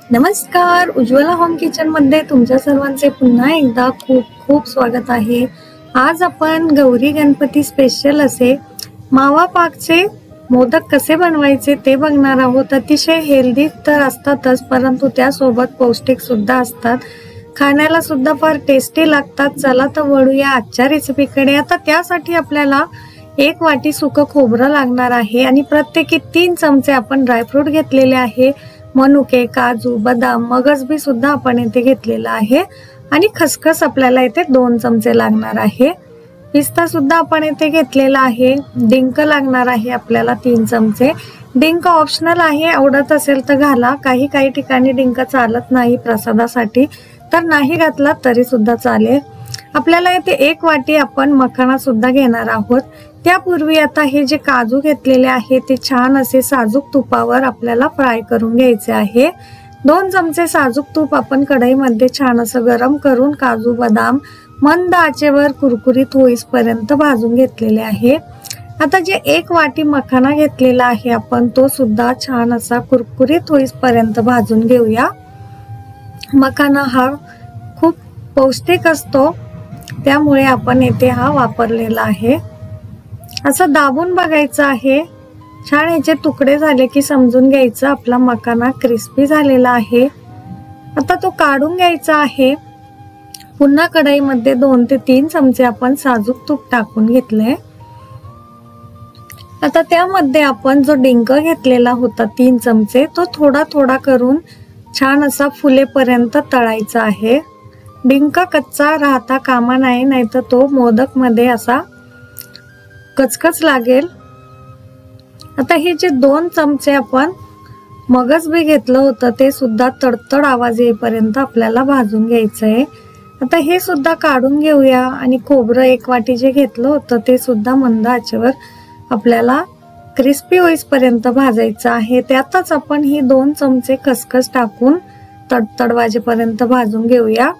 नमस्कार, Ujjwala home kitchen मध्ये तुमच्या सर्वांचे पुन्हा एकदा खूप खूप स्वागत आहे। आज आपण गौरी गणपती स्पेशल असे मावा पाकचे मोदक कसे बनवायचे ते बघणार आहोत। अतिशय हेल्दी तर असतातच, परंतु त्यासोबत पौष्टिक सुद्धा असतात, खाण्याला सुद्धा फार टेस्टी लागतात। चला तर वळूया आजच्या रेसिपीकडे। आता त्यासाठी आपल्याला 1 वाटी सुकं खोबरं लागणार आहे आणि प्रत्येकी 3 चमचे आपण ड्रायफ्रूट घेतलेले आहे। मनुके, काजू, बदाम, मगज बी सुद्धा आपण इथे घेतलेला आहे आणि खसखस आपल्याला इथे 2 चमचे लागणार आहे। पिस्ता सुद्धा आपण इथे घेतलेला आहे। डिंक लागणार आहे आपल्याला 3 चमचे। डिंक ऑप्शनल आहे, आवडत असेल तर घाला, काही ठिकाणी डिंक चालत नाही प्रसादासाठी, तर नाही घातला तरी सुद्धा चालेल। आपल्याला इथे 1 वाटी आपण मखाना सुद्धा घेणार आहोत। त्यापूर्वी आता हे जे काजू घेतलेले आहे ते छान असे साजूक तुपावर आपल्याला फ्राय करून घ्यायचे आहे। 2 चमचे साजूक तूप आपण कढईमध्ये छान असं गरम करून काजू बदाम मंद आचेवर कुरकुरीत होईपर्यंत भाजून घेतलेले आहे। आता जे 1 वाटी मखाना घेतलेला आहे आपण तो सुद्धा छान असा कुरकुरीत होईपर्यंत भाजून घेऊया। मखाना हा खूप पौष्टिक असतो, त्यामुळे आपण येथे हा वापरलेला आहे। असं दाबून बघायचं आहे, छान याचे तुकडे झाले की समजून घ्यायचं आपला मखाना क्रिस्पी झालेला आहे। आता तो काढून घ्यायचा आहे। पुन्हा कढईमध्ये 2 ते 3 चमचे आपण साजूक तूप टाकून घेतले। आता त्यामध्ये आपण जो डिंक घेतलेला होता 3 चमचे तो थोडा थोडा करून छान असा फुलेपर्यंत तळायचा आहे। डिंक कच्चा राहता कामा नये, नाहीतर तो मोदक मध्ये असा कचकच लागेल। आता हे जे 2 चमचे आपण मगज बी घेतलं होतं ते सुद्धा तडतड आवाज येईपर्यंत आपल्याला भाजून घ्यायचं आहे। आता हे सुद्धा काढून घेऊया आणि खोबरं 1 वाटी जे घेतलं होतं ते सुद्धा मंद आचेवर आपल्याला क्रिस्पी होईपर्यंत भाजायचं आहे। त्यातच आपण ही 2 चमचे खसखस टाकून तडतड वाजेपर्यंत भाजून घेऊया।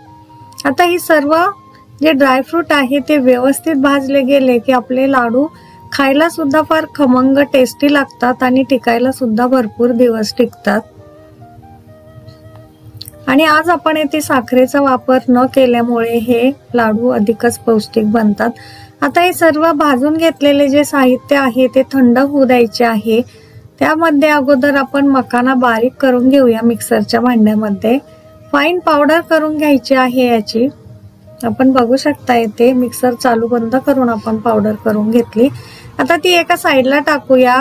आता ही सर्व जे ड्रायफ्रूट आहे ते व्यवस्थित भाजले गेले की आपले लाडू खायला सुद्धा फार खमंग टेस्टी लागतात आणि टिकायला सुद्धा भरपूर दिवस टिकतात। आणि आज आपण येथे साखरेचा वापर न केल्यामुळे हे लाडू अधिकच पौष्टिक बनतात। आता हे सर्व भाजून घेतलेले जे साहित्य आहे ते थंड होऊ द्यायचे आहे। त्यामध्ये अगोदर आपण मखाना बारीक करून घेऊया मिक्सरच्या भांड्यामध्ये, फाईन पावडर करून घ्यायची आहे याची। आपण बघू शकता येथे मिक्सर चालू बंद करून आपण पावडर करून घेतली। आता ती एका साईडला टाकूया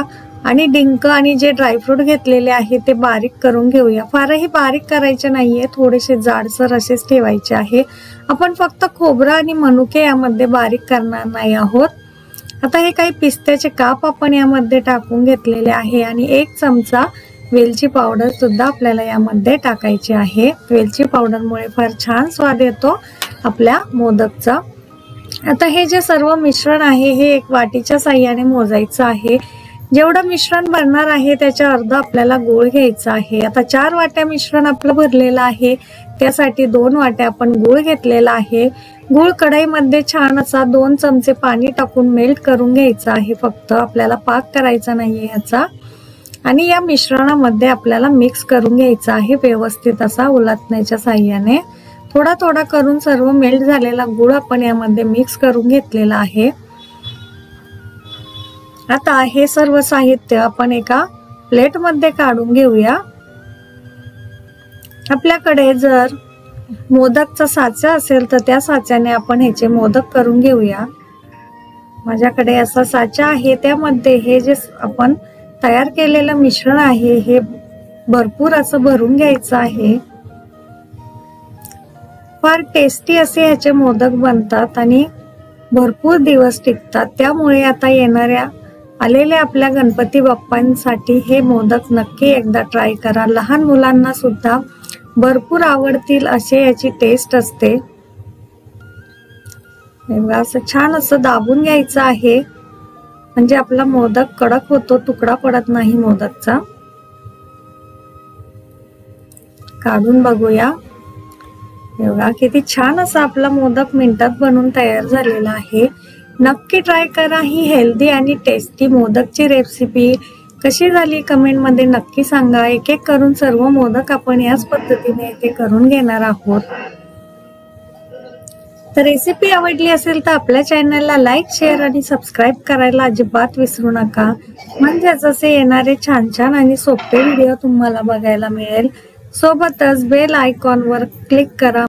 आणि डिंक आणि जे ड्रायफ्रूट घेतलेले आहे ते बारीक करून घेऊया। फारही बारीक करायचे नाहीये, थोडेसे जाडसर असेच ठेवायचे आहे। आपण फक्त खोबरं आणि मनुके यामध्ये बारीक करणार नाही आहोत। आता हे काही पिस्त्याचे काप आपण यामध्ये टाकून घेतलेले आहे आणि 1 चमचा वेलची पावडर सुद्धा आपल्याला यामध्ये टाकायची आहे। वेलची पावडरमुळे फार छान स्वाद येतो आपल्या मोदकचा। आता हे जे सर्व मिश्रण आहे हे 1 वाटीच्या साहाय्याने मोजायचं आहे। जेवढं मिश्रण भरणार आहे त्याच्या अर्धा आपल्याला गूळ घ्यायचा आहे। आता 4 वाट्या मिश्रण आपलं भरलेलं आहे, त्यासाठी 2 वाट्या आपण गूळ घेतलेला आहे। गूळ कढईमध्ये छान असा 2 चमचे पाणी टाकून मेल्ट करून घ्यायचा आहे, फक्त आपल्याला पाक करायचा नाहीये याचा। आणि या मिश्रणामध्ये आपल्याला मिक्स करून घ्यायचा आहे व्यवस्थित असा उलटण्याच्या साहाय्याने। थोडा थोडा करून सर्व मेल्ट झालेला गूळ आपण यामध्ये मिक्स करून घेतलेला आहे। आता हे सर्व साहित्य आपण एका प्लेट मध्ये काढून घेऊया। आपल्याकडे जर मोदकचा साचा असेल तर त्या साच्याने आपण ह्याचे मोदक करून घेऊया। माझ्याकडे असा साचा आहे, त्यामध्ये हे जे आपण तयार केलेलं मिश्रण आहे हे भरपूर असं भरून घ्यायचं आहे। फार टेस्टी असे ह्याचे मोदक बनतात आणि भरपूर दिवस टिकतात। त्यामुळे आता येणाऱ्या आलेल्या आपल्या गणपती बाप्पांसाठी हे मोदक नक्की एकदा ट्राय करा। लहान मुलांना सुद्धा भरपूर आवडतील असे याची टेस्ट असते। असं छान असं दाबून घ्यायचं आहे, म्हणजे आपला मोदक कडक होतो, तुकडा पडत नाही मोदकचा। काढून बघूया, बघा किती छान असा आपला मोदक मिनिटात बनून तयार झालेला आहे। नक्की ट्राय करा ही हेल्दी आणि टेस्टी मोदकची रेसिपी। कशी झाली कमेंटमध्ये नक्की सांगा. एक एक करून सर्व मोदक आपण याच पद्धतीने इथे करून घेणार आहोत. तर रेसिपी आवडली असेल तर आपल्या चॅनलला लाईक, शेअर आणि सबस्क्राईब करायला अजिबात विसरू नका. म्हणजेच असे येणारे छान छान आणि सोपे व्हिडिओ तुम्हाला बघायला मिळेल. सोबतच बेल आयकॉनवर क्लिक करा